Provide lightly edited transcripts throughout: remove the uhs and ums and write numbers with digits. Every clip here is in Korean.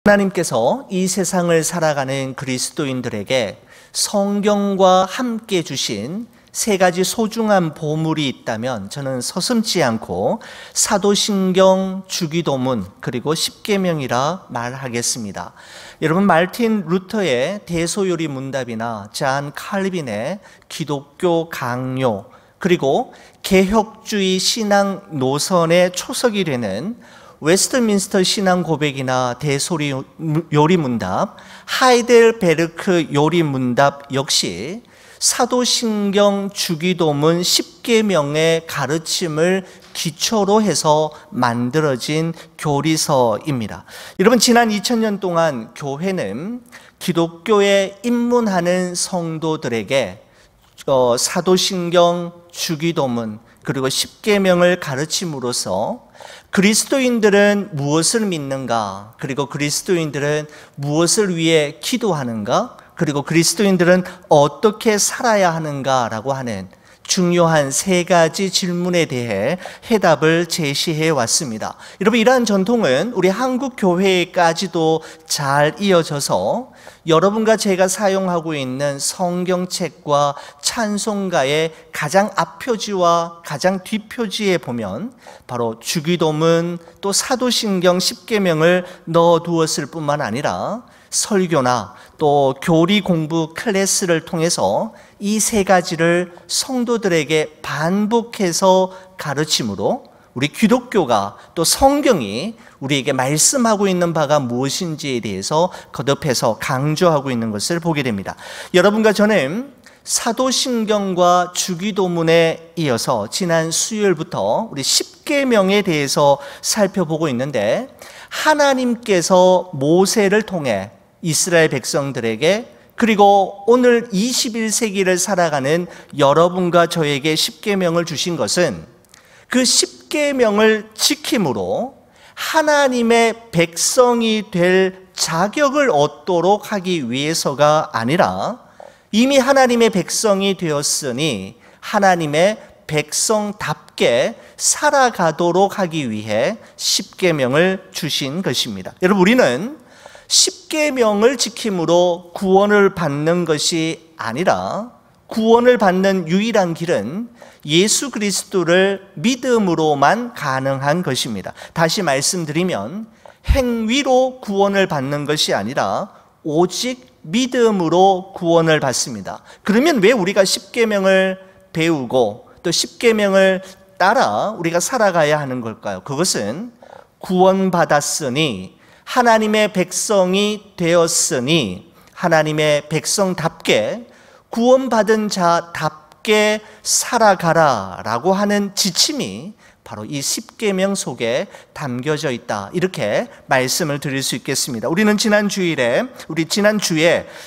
하나님께서 이 세상을 살아가는 그리스도인들에게 성경과 함께 주신 세 가지 소중한 보물이 있다면 저는 서슴지 않고 사도신경, 주기도문, 그리고 십계명이라 말하겠습니다. 여러분, 마르틴 루터의 대소요리 문답이나 잔 칼빈의 기독교 강요, 그리고 개혁주의 신앙 노선의 초석이 되는 웨스트민스터 신앙 고백이나 대소리 요리 문답, 하이델베르크 요리 문답 역시 사도신경, 주기도문, 십계명의 가르침을 기초로 해서 만들어진 교리서입니다. 여러분, 지난 2000년 동안 교회는 기독교에 입문하는 성도들에게 사도신경, 주기도문, 그리고 십계명을 가르침으로써 그리스도인들은 무엇을 믿는가, 그리고 그리스도인들은 무엇을 위해 기도하는가, 그리고 그리스도인들은 어떻게 살아야 하는가라고 하는 중요한 세 가지 질문에 대해 해답을 제시해 왔습니다. 여러분, 이러한 전통은 우리 한국 교회까지도 잘 이어져서 여러분과 제가 사용하고 있는 성경책과 찬송가의 가장 앞표지와 가장 뒷표지에 보면 바로 주기도문, 또 사도신경, 십계명을 넣어두었을 뿐만 아니라 설교나 또 교리 공부 클래스를 통해서 이 세 가지를 성도들에게 반복해서 가르침으로 우리 기독교가, 또 성경이 우리에게 말씀하고 있는 바가 무엇인지에 대해서 거듭해서 강조하고 있는 것을 보게 됩니다. 여러분과 저는 사도신경과 주기도문에 이어서 지난 수요일부터 우리 십계명에 대해서 살펴보고 있는데, 하나님께서 모세를 통해 이스라엘 백성들에게, 그리고 오늘 21세기를 살아가는 여러분과 저에게 십계명을 주신 것은 그 십계명을 지킴으로 하나님의 백성이 될 자격을 얻도록 하기 위해서가 아니라 이미 하나님의 백성이 되었으니 하나님의 백성답게 살아가도록 하기 위해 십계명을 주신 것입니다. 여러분, 우리는 십계명을 지킴으로 구원을 받는 것이 아니라 구원을 받는 유일한 길은 예수 그리스도를 믿음으로만 가능한 것입니다. 다시 말씀드리면 행위로 구원을 받는 것이 아니라 오직 믿음으로 구원을 받습니다. 그러면 왜 우리가 십계명을 배우고 또 십계명을 따라 우리가 살아가야 하는 걸까요? 그것은 구원받았으니, 하나님의 백성이 되었으니 하나님의 백성답게 구원받은 자답게 살아가라라고 하는 지침이 바로 이 십계명 속에 담겨져 있다, 이렇게 말씀을 드릴 수 있겠습니다. 우리는 지난 주에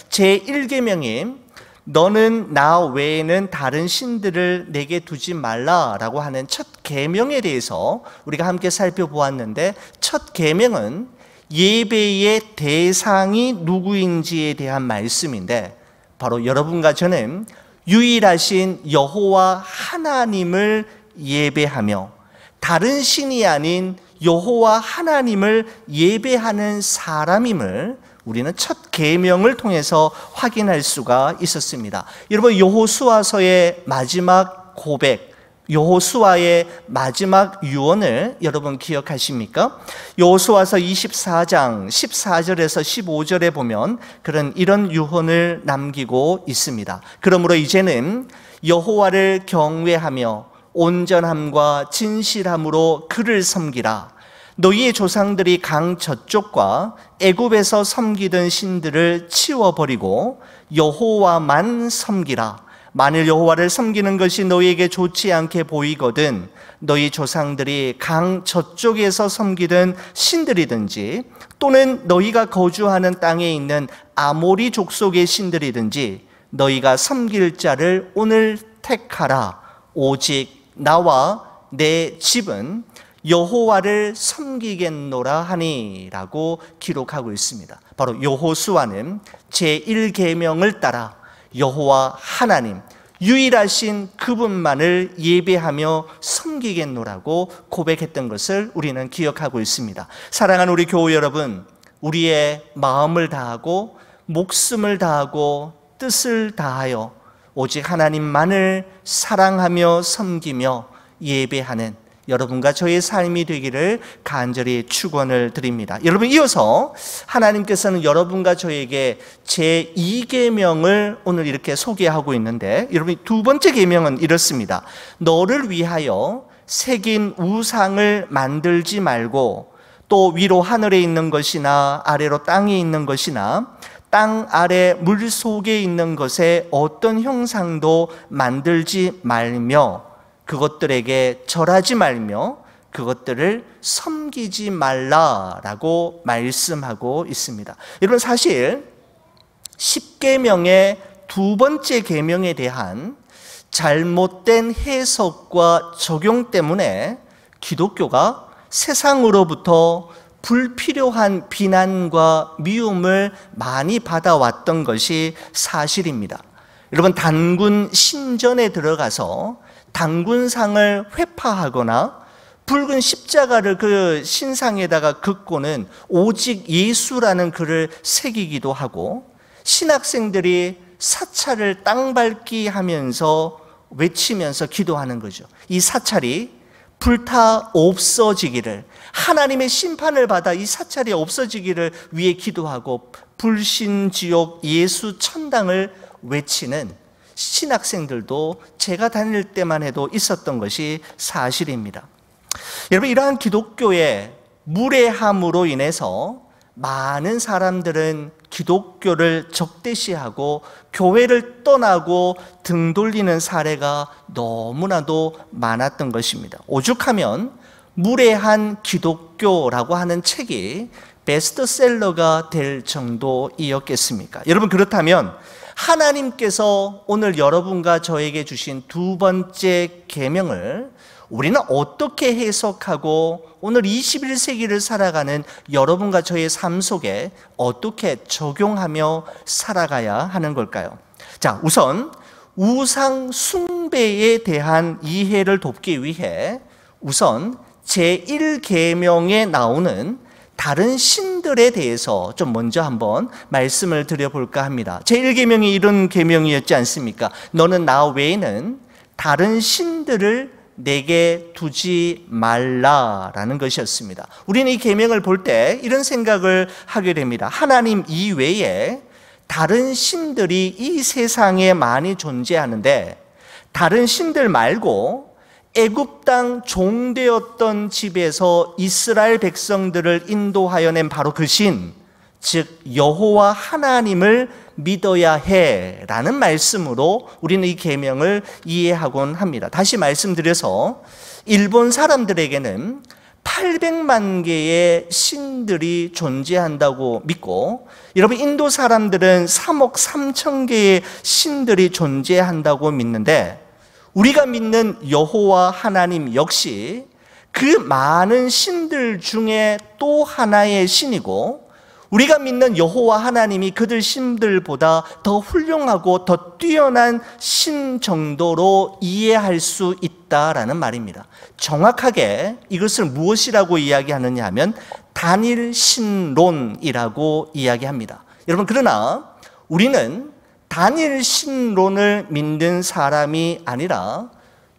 제1계명인 너는 나 외에는 다른 신들을 내게 두지 말라라고 하는 첫 계명에 대해서 우리가 함께 살펴보았는데, 첫 계명은 예배의 대상이 누구인지에 대한 말씀인데, 바로 여러분과 저는 유일하신 여호와 하나님을 예배하며 다른 신이 아닌 여호와 하나님을 예배하는 사람임을 우리는 첫 계명을 통해서 확인할 수가 있었습니다. 여러분, 여호수아서의 마지막 고백, 여호수아의 마지막 유언을 여러분 기억하십니까? 여호수아서 24장 14절에서 15절에 보면 이런 유언을 남기고 있습니다. 그러므로 이제는 여호와를 경외하며 온전함과 진실함으로 그를 섬기라. 너희의 조상들이 강 저쪽과 애굽에서 섬기던 신들을 치워버리고 여호와만 섬기라. 만일 여호와를 섬기는 것이 너희에게 좋지 않게 보이거든 너희 조상들이 강 저쪽에서 섬기던 신들이든지 또는 너희가 거주하는 땅에 있는 아모리 족속의 신들이든지 너희가 섬길 자를 오늘 택하라. 오직 나와 내 집은 여호와를 섬기겠노라 하니라고 기록하고 있습니다. 바로 여호수아는 제1계명을 따라 여호와 하나님, 유일하신 그분만을 예배하며 섬기겠노라고 고백했던 것을 우리는 기억하고 있습니다. 사랑하는 우리 교우 여러분, 우리의 마음을 다하고 목숨을 다하고 뜻을 다하여 오직 하나님만을 사랑하며 섬기며 예배하는 여러분과 저의 삶이 되기를 간절히 축원을 드립니다. 여러분, 이어서 하나님께서는 여러분과 저에게 제2계명을 오늘 이렇게 소개하고 있는데, 여러분, 두 번째 계명은 이렇습니다. 너를 위하여 새긴 우상을 만들지 말고 또 위로 하늘에 있는 것이나 아래로 땅에 있는 것이나 땅 아래 물 속에 있는 것에 어떤 형상도 만들지 말며 그것들에게 절하지 말며 그것들을 섬기지 말라라고 말씀하고 있습니다. 여러분, 사실 10계명의 두 번째 계명에 대한 잘못된 해석과 적용 때문에 기독교가 세상으로부터 불필요한 비난과 미움을 많이 받아왔던 것이 사실입니다. 여러분, 단군 신전에 들어가서 단군상을 회파하거나 붉은 십자가를 그 신상에다가 긋고는 오직 예수라는 글을 새기기도 하고, 신학생들이 사찰을 땅밟기 하면서 외치면서 기도하는 거죠. 이 사찰이 불타 없어지기를, 하나님의 심판을 받아 이 사찰이 없어지기를 위해 기도하고 불신지옥 예수 천당을 외치는 신학생들도 제가 다닐 때만 해도 있었던 것이 사실입니다. 여러분, 이러한 기독교의 무례함으로 인해서 많은 사람들은 기독교를 적대시하고 교회를 떠나고 등 돌리는 사례가 너무나도 많았던 것입니다. 오죽하면 무례한 기독교라고 하는 책이 베스트셀러가 될 정도이었겠습니까? 여러분, 그렇다면 하나님께서 오늘 여러분과 저에게 주신 두 번째 계명을 우리는 어떻게 해석하고 오늘 21세기를 살아가는 여러분과 저의 삶 속에 어떻게 적용하며 살아가야 하는 걸까요? 자, 우선 우상 숭배에 대한 이해를 돕기 위해 우선 제1계명에 나오는 다른 신들에 대해서 좀 먼저 한번 말씀을 드려볼까 합니다. 제1계명이 이런 계명이었지 않습니까? 너는 나 외에는 다른 신들을 내게 두지 말라라는 것이었습니다. 우리는 이 계명을 볼 때 이런 생각을 하게 됩니다. 하나님 이외에 다른 신들이 이 세상에 많이 존재하는데, 다른 신들 말고 애굽 땅 종되었던 집에서 이스라엘 백성들을 인도하여 낸 바로 그 신, 즉 여호와 하나님을 믿어야 해라는 말씀으로 우리는 이 계명을 이해하곤 합니다. 다시 말씀드려서 일본 사람들에게는 800만 개의 신들이 존재한다고 믿고, 여러분, 인도 사람들은 3억 3천 개의 신들이 존재한다고 믿는데, 우리가 믿는 여호와 하나님 역시 그 많은 신들 중에 또 하나의 신이고, 우리가 믿는 여호와 하나님이 그들 신들보다 더 훌륭하고 더 뛰어난 신 정도로 이해할 수 있다라는 말입니다. 정확하게 이것을 무엇이라고 이야기하느냐 하면 단일신론이라고 이야기합니다. 여러분, 그러나 우리는 단일신론을 믿는 사람이 아니라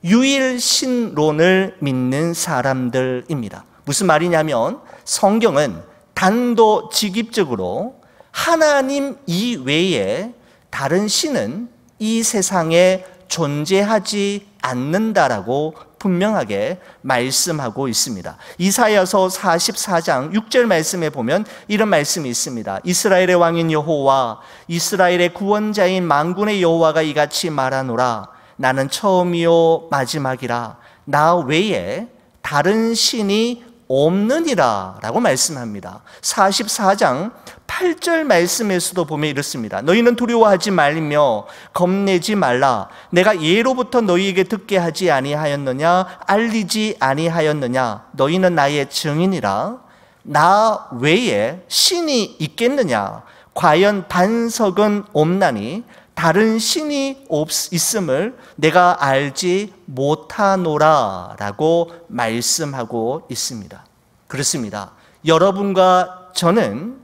유일신론을 믿는 사람들입니다. 무슨 말이냐면 성경은 단도직입적으로 하나님 이외에 다른 신은 이 세상에 존재하지 않는다라고 분명하게 말씀하고 있습니다. 이사야서 44장 6절 말씀에 보면 이런 말씀이 있습니다. 이스라엘의 왕인 여호와, 이스라엘의 구원자인 만군의 여호와가 이같이 말하노라. 나는 처음이요 마지막이라. 나 외에 다른 신이 없느니라 라고 말씀합니다. 44장 8절 말씀에서도 보면 이렇습니다. 너희는 두려워하지 말며 겁내지 말라. 내가 예로부터 너희에게 듣게 하지 아니하였느냐, 알리지 아니하였느냐. 너희는 나의 증인이라. 나 외에 신이 있겠느냐. 과연 반석은 없나니 다른 신이 있음을 내가 알지 못하노라 라고 말씀하고 있습니다. 그렇습니다. 여러분과 저는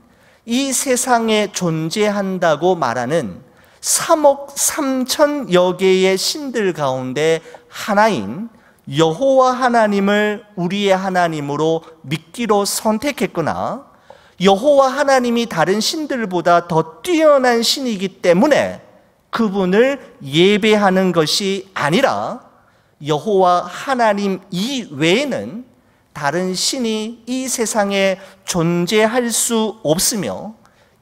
이 세상에 존재한다고 말하는 3억 3천여 개의 신들 가운데 하나인 여호와 하나님을 우리의 하나님으로 믿기로 선택했거나 여호와 하나님이 다른 신들보다 더 뛰어난 신이기 때문에 그분을 예배하는 것이 아니라 여호와 하나님 이외에는 다른 신이 이 세상에 존재할 수 없으며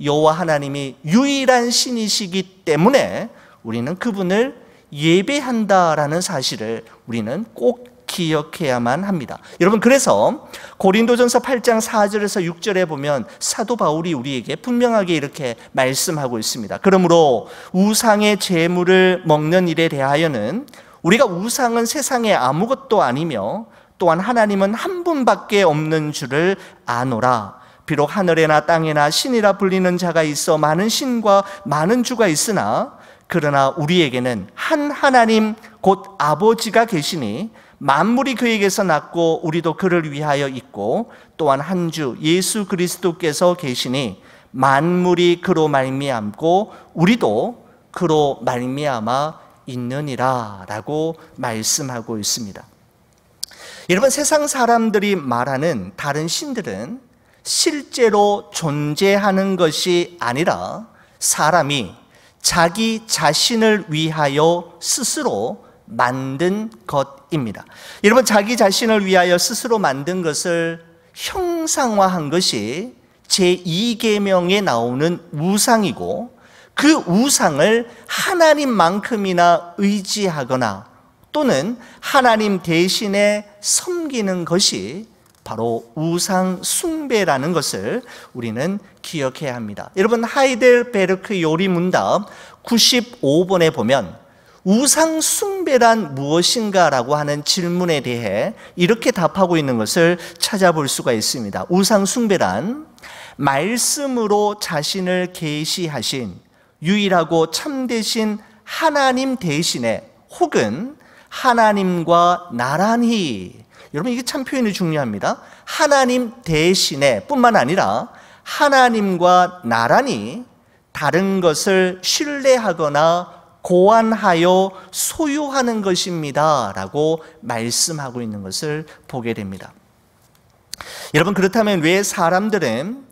여호와 하나님이 유일한 신이시기 때문에 우리는 그분을 예배한다라는 사실을 우리는 꼭 기억해야만 합니다. 여러분, 그래서 고린도전서 8장 4절에서 6절에 보면 사도 바울이 우리에게 분명하게 이렇게 말씀하고 있습니다. 그러므로 우상의 제물을 먹는 일에 대하여는 우리가 우상은 세상에 아무것도 아니며 또한 하나님은 한 분밖에 없는 줄을 아노라. 비록 하늘에나 땅에나 신이라 불리는 자가 있어 많은 신과 많은 주가 있으나 그러나 우리에게는 한 하나님 곧 아버지가 계시니 만물이 그에게서 났고 우리도 그를 위하여 있고 또한 한 주 예수 그리스도께서 계시니 만물이 그로 말미암고 우리도 그로 말미암아 있느니라 라고 말씀하고 있습니다. 여러분, 세상 사람들이 말하는 다른 신들은 실제로 존재하는 것이 아니라 사람이 자기 자신을 위하여 스스로 만든 것입니다. 여러분, 자기 자신을 위하여 스스로 만든 것을 형상화한 것이 제2계명에 나오는 우상이고 그 우상을 하나님만큼이나 의지하거나 또는 하나님 대신에 섬기는 것이 바로 우상 숭배라는 것을 우리는 기억해야 합니다. 여러분, 하이델베르크 요리문답 95번에 보면 우상 숭배란 무엇인가라고 하는 질문에 대해 이렇게 답하고 있는 것을 찾아볼 수가 있습니다. 우상 숭배란 말씀으로 자신을 계시하신 유일하고 참되신 하나님 대신에 혹은 하나님과 나란히, 여러분 이게 참 표현이 중요합니다. 하나님 대신에 뿐만 아니라 하나님과 나란히 다른 것을 신뢰하거나 고안하여 소유하는 것입니다 라고 말씀하고 있는 것을 보게 됩니다. 여러분, 그렇다면 왜 사람들은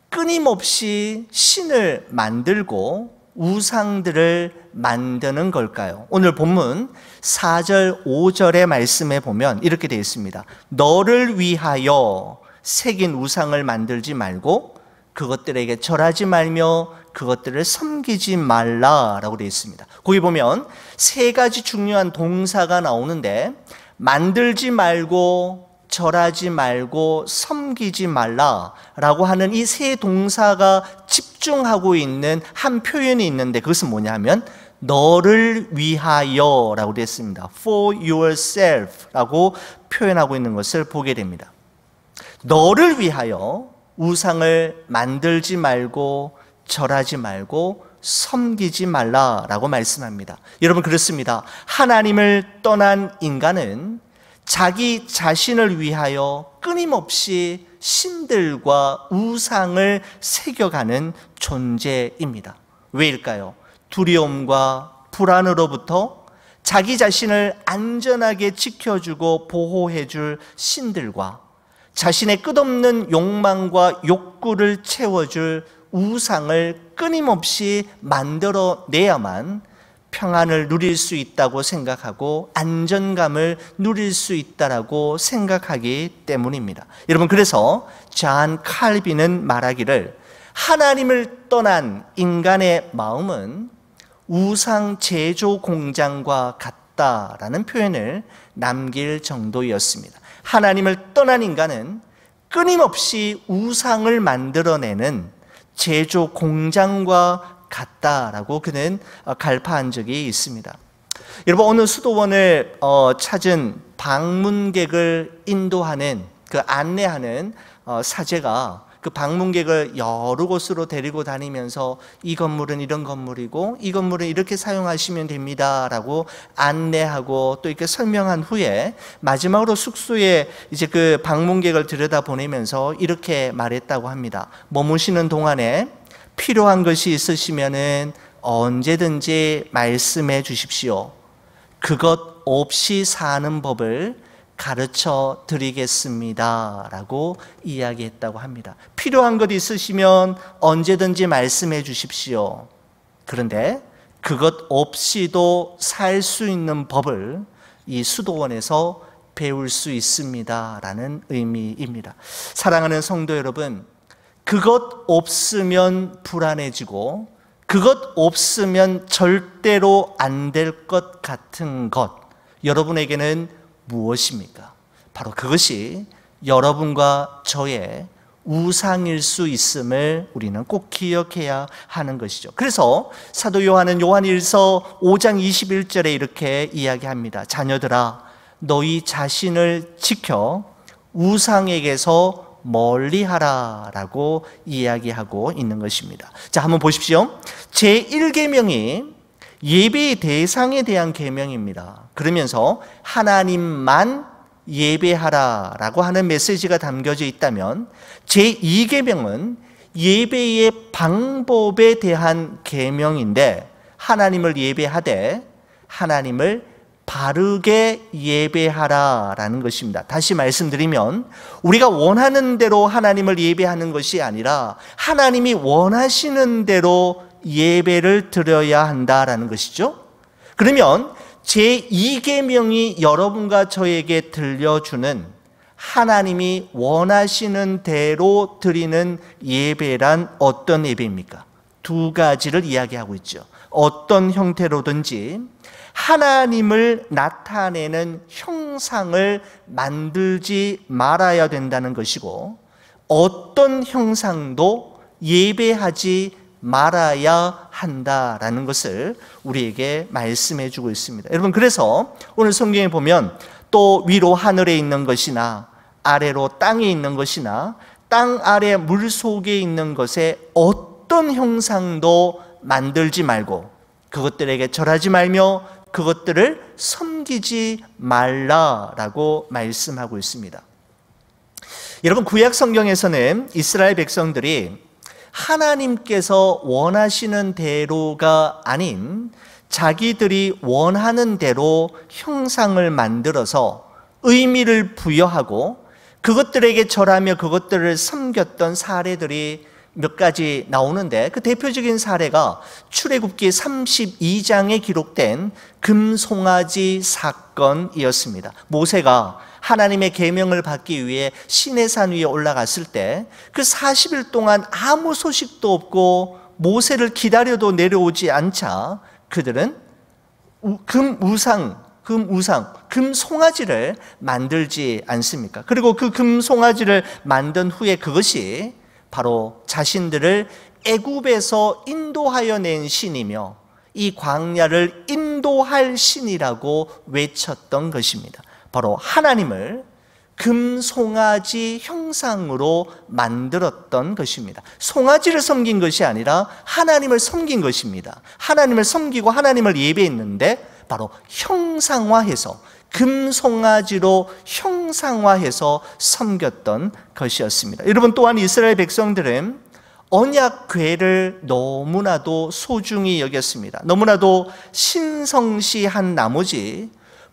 끊임없이 신을 만들고 우상들을 만드는 걸까요? 오늘 본문 4절 5절의 말씀에 보면 이렇게 되어 있습니다. 너를 위하여 새긴 우상을 만들지 말고 그것들에게 절하지 말며 그것들을 섬기지 말라라고 되어 있습니다. 거기 보면 세 가지 중요한 동사가 나오는데 만들지 말고 절하지 말고 섬기지 말라라고 하는 이 세 동사가 집중하고 있는 한 표현이 있는데 그것은 뭐냐 하면 너를 위하여라고 되어 있습니다. For yourself라고 표현하고 있는 것을 보게 됩니다. 너를 위하여 우상을 만들지 말고 절하지 말고 섬기지 말라라고 말씀합니다. 여러분, 그렇습니다. 하나님을 떠난 인간은 자기 자신을 위하여 끊임없이 신들과 우상을 새겨가는 존재입니다. 왜일까요? 두려움과 불안으로부터 자기 자신을 안전하게 지켜주고 보호해줄 신들과 자신의 끝없는 욕망과 욕구를 채워줄 우상을 끊임없이 만들어내야만 평안을 누릴 수 있다고 생각하고 안정감을 누릴 수 있다고 생각하기 때문입니다. 여러분, 그래서 잔 칼빈은 말하기를 하나님을 떠난 인간의 마음은 우상 제조 공장과 같다라는 표현을 남길 정도였습니다. 하나님을 떠난 인간은 끊임없이 우상을 만들어내는 제조 공장과 같다라고 그는 갈파한 적이 있습니다. 여러분, 어느 수도원을 찾은 방문객을 인도하는 그 안내하는 사제가 그 방문객을 여러 곳으로 데리고 다니면서 이 건물은 이런 건물이고 이 건물은 이렇게 사용하시면 됩니다 라고 안내하고 또 이렇게 설명한 후에 마지막으로 숙소에 이제 그 방문객을 들여다보내면서 이렇게 말했다고 합니다. 머무시는 동안에 필요한 것이 있으시면은 언제든지 말씀해 주십시오. 그것 없이 사는 법을 가르쳐 드리겠습니다 라고 이야기했다고 합니다. 필요한 것 있으시면 언제든지 말씀해 주십시오. 그런데 그것 없이도 살 수 있는 법을 이 수도원에서 배울 수 있습니다 라는 의미입니다. 사랑하는 성도 여러분, 그것 없으면 불안해지고 그것 없으면 절대로 안 될 것 같은 것, 여러분에게는 무엇입니까? 바로 그것이 여러분과 저의 우상일 수 있음을 우리는 꼭 기억해야 하는 것이죠. 그래서 사도 요한은 요한일서 5장 21절에 이렇게 이야기합니다. 자녀들아, 너희 자신을 지켜 우상에게서 멀리하라 라고 이야기하고 있는 것입니다. 자, 한번 보십시오. 제1계명이 예배의 대상에 대한 계명입니다. 그러면서 하나님만 예배하라 라고 하는 메시지가 담겨져 있다면 제2계명은 예배의 방법에 대한 계명인데 하나님을 예배하되 하나님을 바르게 예배하라 라는 것입니다. 다시 말씀드리면 우리가 원하는 대로 하나님을 예배하는 것이 아니라 하나님이 원하시는 대로 예배를 드려야 한다라는 것이죠. 그러면 제2계명이 여러분과 저에게 들려주는 하나님이 원하시는 대로 드리는 예배란 어떤 예배입니까? 두 가지를 이야기하고 있죠. 어떤 형태로든지 하나님을 나타내는 형상을 만들지 말아야 된다는 것이고 어떤 형상도 예배하지 말아야 한다라는 것을 우리에게 말씀해 주고 있습니다. 여러분, 그래서 오늘 성경에 보면 또 위로 하늘에 있는 것이나 아래로 땅에 있는 것이나 땅 아래 물 속에 있는 것에 어떤 형상도 만들지 말고 그것들에게 절하지 말며 그것들을 섬기지 말라라고 말씀하고 있습니다. 여러분, 구약 성경에서는 이스라엘 백성들이 하나님께서 원하시는 대로가 아닌 자기들이 원하는 대로 형상을 만들어서 의미를 부여하고 그것들에게 절하며 그것들을 섬겼던 사례들이 몇 가지 나오는데 그 대표적인 사례가 출애굽기 32장에 기록된 금송아지 사건이었습니다. 모세가 하나님의 계명을 받기 위해 시내산 위에 올라갔을 때 그 40일 동안 아무 소식도 없고 모세를 기다려도 내려오지 않자 그들은 금송아지를 만들지 않습니까? 그리고 그 금송아지를 만든 후에 그것이 바로 자신들을 애굽에서 인도하여 낸 신이며 이 광야를 인도할 신이라고 외쳤던 것입니다. 바로 하나님을 금송아지 형상으로 만들었던 것입니다. 송아지를 섬긴 것이 아니라 하나님을 섬긴 것입니다. 하나님을 섬기고 하나님을 예배했는데 바로 형상화해서 금송아지로 형상화해서 섬겼던 것이었습니다. 여러분, 또한 이스라엘 백성들은 언약궤를 너무나도 소중히 여겼습니다. 너무나도 신성시한 나머지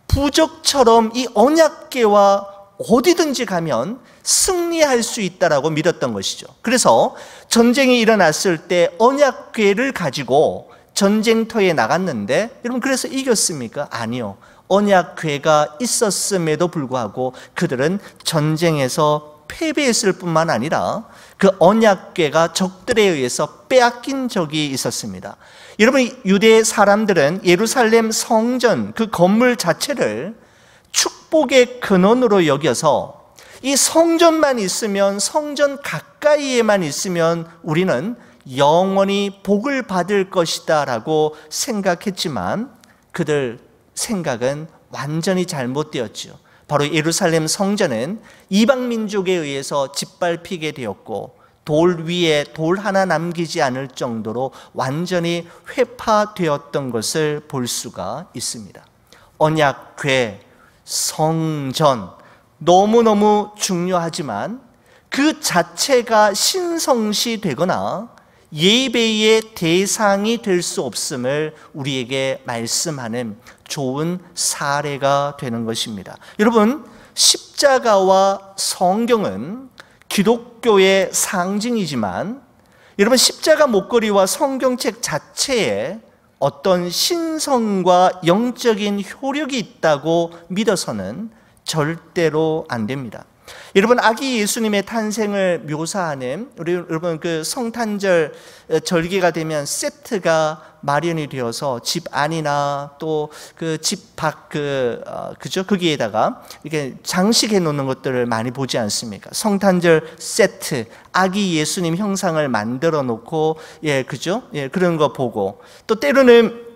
부적처럼 이 언약궤와 어디든지 가면 승리할 수 있다라고 믿었던 것이죠. 그래서 전쟁이 일어났을 때 언약궤를 가지고 전쟁터에 나갔는데 여러분, 그래서 이겼습니까? 아니요. 언약궤가 있었음에도 불구하고 그들은 전쟁에서 패배했을 뿐만 아니라 그 언약궤가 적들에 의해서 빼앗긴 적이 있었습니다. 여러분, 유대 사람들은 예루살렘 성전 그 건물 자체를 축복의 근원으로 여겨서 이 성전만 있으면, 성전 가까이에만 있으면 우리는 영원히 복을 받을 것이다 라고 생각했지만 그들 생각은 완전히 잘못되었죠. 바로 예루살렘 성전은 이방 민족에 의해서 짓밟히게 되었고 돌 위에 돌 하나 남기지 않을 정도로 완전히 회파되었던 것을 볼 수가 있습니다. 언약궤, 성전, 너무너무 중요하지만 그 자체가 신성시되거나 예배의 대상이 될 수 없음을 우리에게 말씀하는 좋은 사례가 되는 것입니다. 여러분, 십자가와 성경은 기독교의 상징이지만 여러분, 십자가 목걸이와 성경책 자체에 어떤 신성과 영적인 효력이 있다고 믿어서는 절대로 안 됩니다. 여러분, 아기 예수님의 탄생을 묘사하는 여러분 그 성탄절 절기가 되면 세트가 마련이 되어서 집 안이나 또 그 집 밖 그죠? 거기에다가 이렇게 장식해 놓는 것들을 많이 보지 않습니까? 성탄절 세트, 아기 예수님 형상을 만들어 놓고 그죠? 그런 거 보고 또 때로는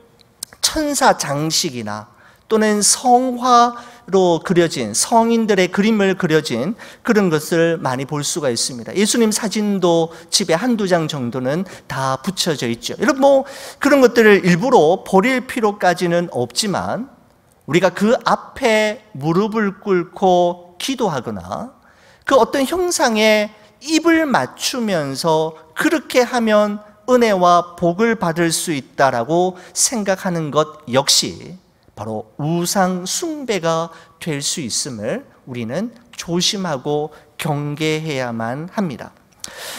천사 장식이나 또는 성화로 그려진 성인들의 그림을 그려진 그런 것을 많이 볼 수가 있습니다. 예수님 사진도 집에 한두 장 정도는 다 붙여져 있죠. 여러분, 그런 것들을 일부러 버릴 필요까지는 없지만 우리가 그 앞에 무릎을 꿇고 기도하거나 그 어떤 형상에 입을 맞추면서 그렇게 하면 은혜와 복을 받을 수 있다라고 생각하는 것 역시 바로 우상 숭배가 될 수 있음을 우리는 조심하고 경계해야만 합니다.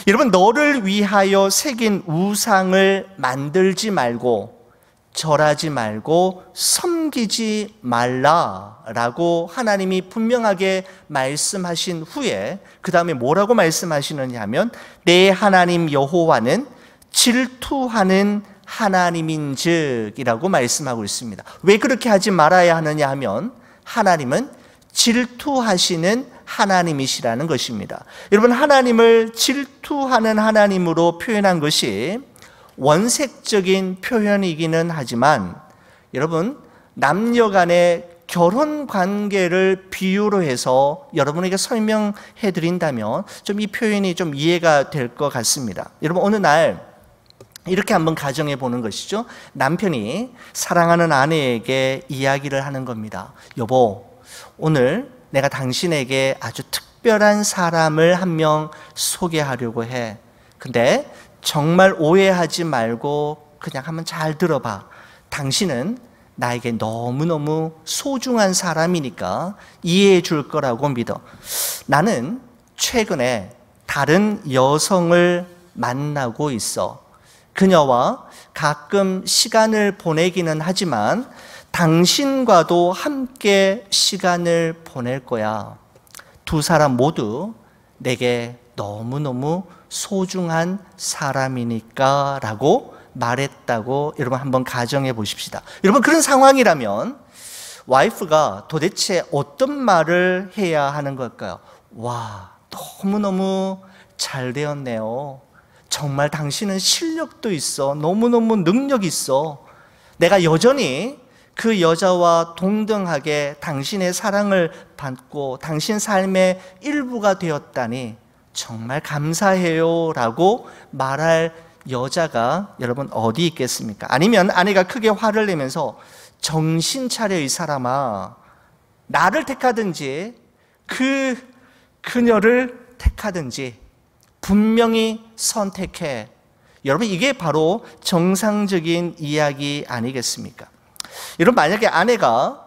여러분, 너를 위하여 새긴 우상을 만들지 말고 절하지 말고 섬기지 말라라고 하나님이 분명하게 말씀하신 후에 그 다음에 뭐라고 말씀하시느냐 하면 내 하나님 여호와는 질투하는 하나님인즉이라고 말씀하고 있습니다. 왜 그렇게 하지 말아야 하느냐 하면 하나님은 질투하시는 하나님이시라는 것입니다. 여러분, 하나님을 질투하는 하나님으로 표현한 것이 원색적인 표현이기는 하지만 여러분, 남녀 간의 결혼 관계를 비유로 해서 여러분에게 설명해 드린다면 좀 이 표현이 좀 이해가 될 것 같습니다. 여러분, 어느 날 이렇게 한번 가정해 보는 것이죠. 남편이 사랑하는 아내에게 이야기를 하는 겁니다. 여보, 오늘 내가 당신에게 아주 특별한 사람을 한 명 소개하려고 해. 근데 정말 오해하지 말고 그냥 한번 잘 들어봐. 당신은 나에게 너무너무 소중한 사람이니까 이해해 줄 거라고 믿어. 나는 최근에 다른 여성을 만나고 있어. 그녀와 가끔 시간을 보내기는 하지만 당신과도 함께 시간을 보낼 거야. 두 사람 모두 내게 너무너무 소중한 사람이니까 라고 말했다고 여러분 한번 가정해 보십시다. 여러분, 그런 상황이라면 와이프가 도대체 어떤 말을 해야 하는 걸까요? 와, 너무너무 잘 되었네요. 정말 당신은 실력도 있어. 너무너무 능력이 있어. 내가 여전히 그 여자와 동등하게 당신의 사랑을 받고 당신 삶의 일부가 되었다니 정말 감사해요 라고 말할 여자가 여러분 어디 있겠습니까? 아니면 아내가 크게 화를 내면서 정신 차려 이 사람아, 나를 택하든지 그녀를 택하든지 분명히 선택해. 여러분, 이게 바로 정상적인 이야기 아니겠습니까? 여러분, 만약에 아내가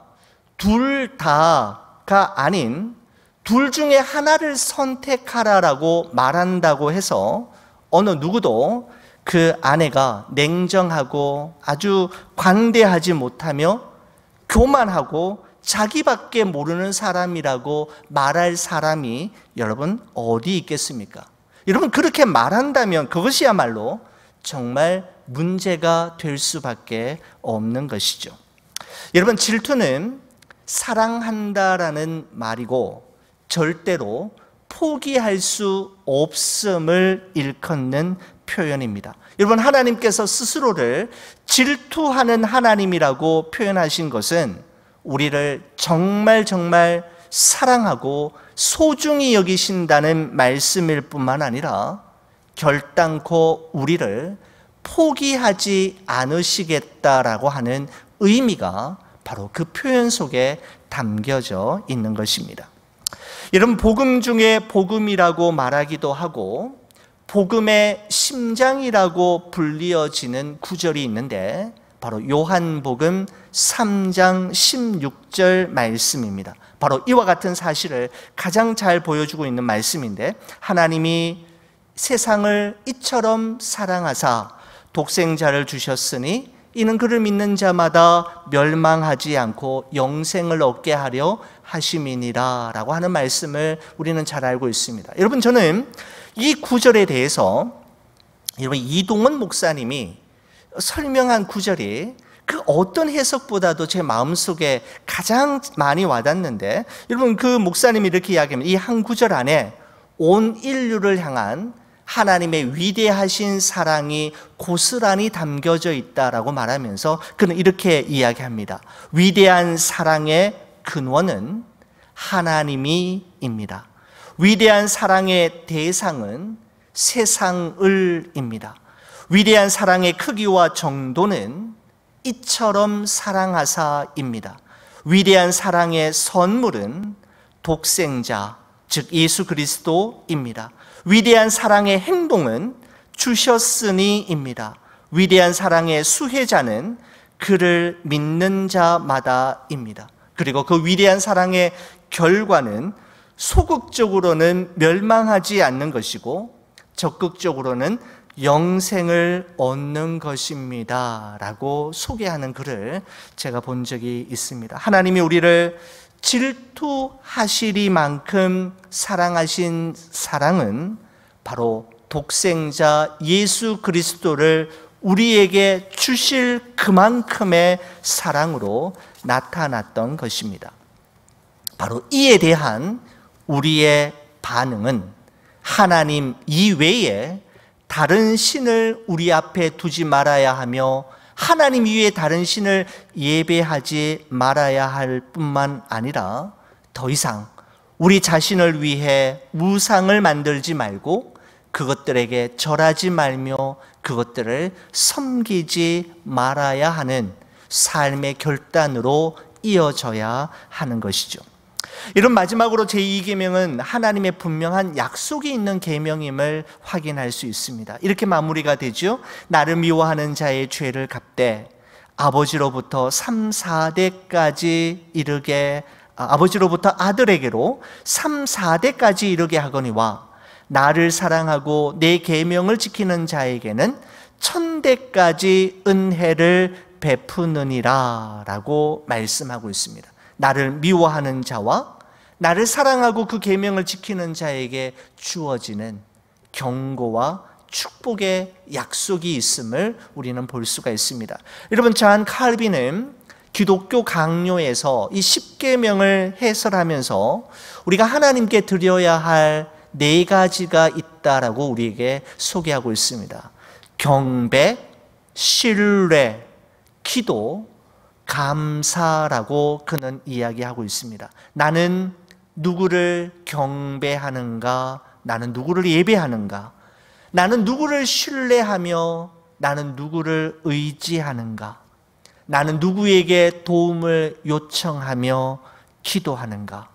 둘 다가 아닌 둘 중에 하나를 선택하라라고 말한다고 해서 어느 누구도 그 아내가 냉정하고 아주 관대하지 못하며 교만하고 자기밖에 모르는 사람이라고 말할 사람이 여러분 어디 있겠습니까? 여러분, 그렇게 말한다면 그것이야말로 정말 문제가 될 수밖에 없는 것이죠. 여러분, 질투는 사랑한다라는 말이고 절대로 포기할 수 없음을 일컫는 표현입니다. 여러분, 하나님께서 스스로를 질투하는 하나님이라고 표현하신 것은 우리를 정말 사랑하고 소중히 여기신다는 말씀일 뿐만 아니라 결단코 우리를 포기하지 않으시겠다라고 하는 의미가 바로 그 표현 속에 담겨져 있는 것입니다. 여러분, 복음 중에 복음이라고 말하기도 하고 복음의 심장이라고 불리어지는 구절이 있는데 바로 요한복음 3장 16절 말씀입니다. 바로 이와 같은 사실을 가장 잘 보여주고 있는 말씀인데, 하나님이 세상을 이처럼 사랑하사 독생자를 주셨으니 이는 그를 믿는 자마다 멸망하지 않고 영생을 얻게 하려 하심이니라 라고 하는 말씀을 우리는 잘 알고 있습니다. 여러분, 저는 이 구절에 대해서 여러분 이동원 목사님이 설명한 구절이 그 어떤 해석보다도 제 마음속에 가장 많이 와닿는데, 여러분 그 목사님이 이렇게 이야기합니다. 이 한 구절 안에 온 인류를 향한 하나님의 위대하신 사랑이 고스란히 담겨져 있다라고 말하면서 그는 이렇게 이야기합니다. 위대한 사랑의 근원은 하나님이입니다. 위대한 사랑의 대상은 세상을입니다. 위대한 사랑의 크기와 정도는 이처럼 사랑하사입니다. 위대한 사랑의 선물은 독생자, 즉 예수 그리스도입니다. 위대한 사랑의 행동은 주셨으니입니다. 위대한 사랑의 수혜자는 그를 믿는 자마다입니다. 그리고 그 위대한 사랑의 결과는 소극적으로는 멸망하지 않는 것이고 적극적으로는 영생을 얻는 것입니다 라고 소개하는 글을 제가 본 적이 있습니다. 하나님이 우리를 질투하시리만큼 사랑하신 사랑은 바로 독생자 예수 그리스도를 우리에게 주실 그만큼의 사랑으로 나타났던 것입니다. 바로 이에 대한 우리의 반응은 하나님 이외에 다른 신을 우리 앞에 두지 말아야 하며 하나님 이외에 다른 신을 예배하지 말아야 할 뿐만 아니라 더 이상 우리 자신을 위해 우상을 만들지 말고 그것들에게 절하지 말며 그것들을 섬기지 말아야 하는 삶의 결단으로 이어져야 하는 것이죠. 이런 마지막으로 제2계명은 하나님의 분명한 약속이 있는 계명임을 확인할 수 있습니다. 이렇게 마무리가 되죠. 나를 미워하는 자의 죄를 갚되 아버지로부터 3, 4대까지 이르게 아버지로부터 아들에게로 3, 4대까지 이르게 하거니와 나를 사랑하고 내 계명을 지키는 자에게는 1000대까지 은혜를 베푸느니라 라고 말씀하고 있습니다. 나를 미워하는 자와 나를 사랑하고 그 계명을 지키는 자에게 주어지는 경고와 축복의 약속이 있음을 우리는 볼 수가 있습니다. 여러분, 잔 칼빈은 기독교 강요에서 이 10계명을 해설하면서 우리가 하나님께 드려야 할 4가지가 있다라고 우리에게 소개하고 있습니다. 경배, 신뢰, 기도, 감사라고 그는 이야기하고 있습니다. 나는 누구를 경배하는가? 나는 누구를 예배하는가? 나는 누구를 신뢰하며 나는 누구를 의지하는가? 나는 누구에게 도움을 요청하며 기도하는가?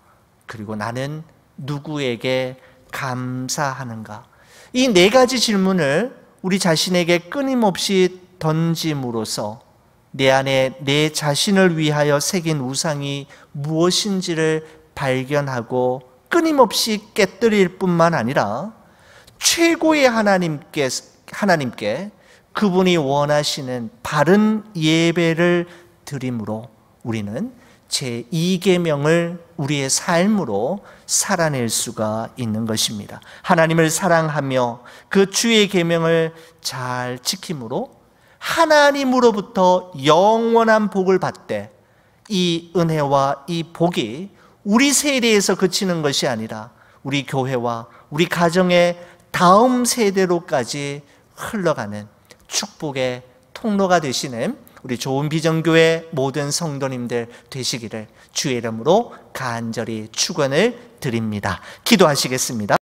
그리고 나는 누구에게 감사하는가? 이 4가지 질문을 우리 자신에게 끊임없이 던짐으로써 내 안에 내 자신을 위하여 새긴 우상이 무엇인지를 발견하고 끊임없이 깨뜨릴 뿐만 아니라 최고의 하나님께 그분이 원하시는 바른 예배를 드림으로 우리는 제2계명을 우리의 삶으로 살아낼 수가 있는 것입니다. 하나님을 사랑하며 그 주의 계명을 잘 지킴으로 하나님으로부터 영원한 복을 받되 이 은혜와 이 복이 우리 세대에서 그치는 것이 아니라 우리 교회와 우리 가정의 다음 세대로까지 흘러가는 축복의 통로가 되시는 우리 좋은 비전교회 모든 성도님들 되시기를 주의 이름으로 간절히 축원을 드립니다. 기도하시겠습니다.